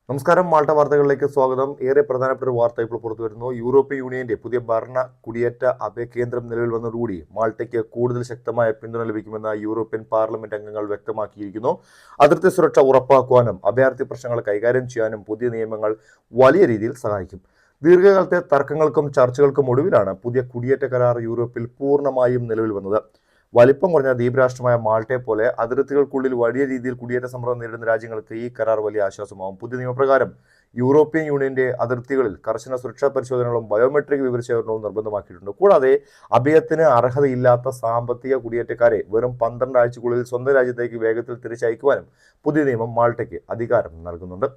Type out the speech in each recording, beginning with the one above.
നമസ്കാരം. മാൾട്ട വാർത്തകളിലേക്ക് സ്വാഗതം. ഏറെ പ്രധാനപ്പെട്ട വാർത്ത ഇപ്പോൾ പുറത്തു വരുന്നു. യൂറോപ്യൻ യൂണിയന്റെ പുതിയ ഭരണ കുടിയേറ്റ അഭയകേന്ദ്രം നിലവിൽ വന്നതോടുകൂടി മാൾട്ടയ്ക്ക് കൂടുതൽ ശക്തമായ പിന്തുണ ലഭിക്കുമെന്ന് യൂറോപ്യൻ പാർലമെന്റ് അംഗങ്ങൾ വ്യക്തമാക്കിയിരിക്കുന്നു. അതിർത്തി സുരക്ഷ ഉറപ്പാക്കുവാനും അഭയാർത്ഥി പ്രശ്നങ്ങൾ കൈകാര്യം ചെയ്യാനും പുതിയ നിയമങ്ങൾ വലിയ രീതിയിൽ സഹായിക്കും. ദീർഘകാലത്തെ തർക്കങ്ങൾക്കും ചർച്ചകൾക്കും ഒടുവിലാണ് പുതിയ കുടിയേറ്റ കരാർ യൂറോപ്പിൽ പൂർണ്ണമായും നിലവിൽ വന്നത്. വലിപ്പം കുറഞ്ഞ ദ്വീപ് രാഷ്ട്രമായ മാൾട്ടയെ പോലെ അതിർത്തികൾക്കുള്ളിൽ വലിയ രീതിയിൽ കുടിയേറ്റ സമ്മർദ്ദം നേരിടുന്ന രാജ്യങ്ങൾക്ക് ഈ കരാർ വലിയ ആശ്വാസമാവും. പുതിയ നിയമപ്രകാരം യൂറോപ്യൻ യൂണിയന്റെ അതിർത്തികളിൽ കർശന സുരക്ഷാ പരിശോധനകളും ബയോമെട്രിക് വിവരശേഖരണവും നിർബന്ധമാക്കിയിട്ടുണ്ട്. കൂടാതെ അഭയത്തിന് അർഹതയില്ലാത്ത സാമ്പത്തിക കുടിയേറ്റക്കാരെ വെറും 12 ആഴ്ചക്കുള്ളിൽ സ്വന്തം രാജ്യത്തേക്ക് വേഗത്തിൽ തിരിച്ചയക്കുവാനും പുതിയ നിയമം മാൾട്ടയ്ക്ക് അധികാരം നൽകുന്നുണ്ട്.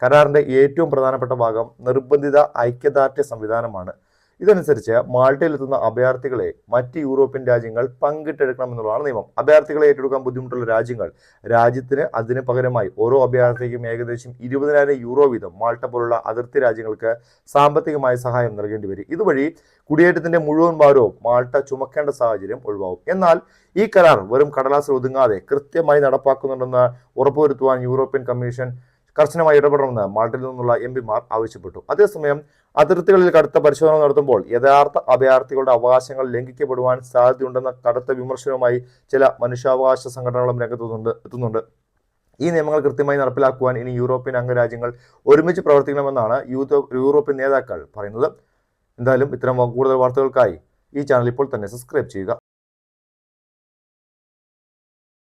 കരാറിന്റെ ഏറ്റവും പ്രധാനപ്പെട്ട ഭാഗം നിർബന്ധിത ഐക്യദാർഢ്യ സംവിധാനമാണ്. ഇതനുസരിച്ച് മാൾട്ടയിലെത്തുന്ന അഭയാർത്ഥികളെ മറ്റ് യൂറോപ്യൻ രാജ്യങ്ങൾ പങ്കിട്ടെടുക്കണമെന്നുള്ളതാണ് നിയമം. അഭയാർത്ഥികളെ ഏറ്റെടുക്കാൻ ബുദ്ധിമുട്ടുള്ള രാജ്യങ്ങൾ രാജ്യത്തിന് അതിന് പകരമായി ഓരോ അഭയാർത്ഥിക്കും ഏകദേശം 20,000 യൂറോ വീതം മാൾട്ട പോലുള്ള അതിർത്തി രാജ്യങ്ങൾക്ക് സാമ്പത്തികമായ സഹായം നൽകേണ്ടി വരും. ഇതുവഴി കുടിയേറ്റത്തിന്റെ മുഴുവൻ ഭാരവും മാൾട്ട ചുമക്കേണ്ട സാഹചര്യം ഒഴിവാകും. എന്നാൽ ഈ കരാർ വെറും കടലാസിൽ ഒതുങ്ങാതെ കൃത്യമായി നടപ്പാക്കുന്നുണ്ടെന്ന് ഉറപ്പുവരുത്തുവാൻ യൂറോപ്യൻ കമ്മീഷൻ കർശനമായി ഇടപെടണമെന്ന് മാൾട്ടയിൽ നിന്നുള്ള എംപിമാർ ആവശ്യപ്പെട്ടു. അതേസമയം അതിർത്തികളിൽ കടുത്ത പരിശോധന നടത്തുമ്പോൾ യഥാർത്ഥ അഭയാർത്ഥികളുടെ അവകാശങ്ങൾ ലംഘിക്കപ്പെടുവാൻ സാധ്യതയുണ്ടെന്ന കടുത്ത വിമർശനവുമായി ചില മനുഷ്യാവകാശ സംഘടനകളും എത്തുന്നുണ്ട്. ഈ നിയമങ്ങൾ കൃത്യമായി നടപ്പിലാക്കുവാൻ ഇനി യൂറോപ്യൻ അംഗരാജ്യങ്ങൾ ഒരുമിച്ച് പ്രവർത്തിക്കണമെന്നാണ് യൂറോപ്യൻ നേതാക്കൾ പറയുന്നത്. എന്തായാലും ഇത്തരം കൂടുതൽ വാർത്തകൾക്കായി ഈ ചാനൽ ഇപ്പോൾ തന്നെ സബ്സ്ക്രൈബ് ചെയ്യുക.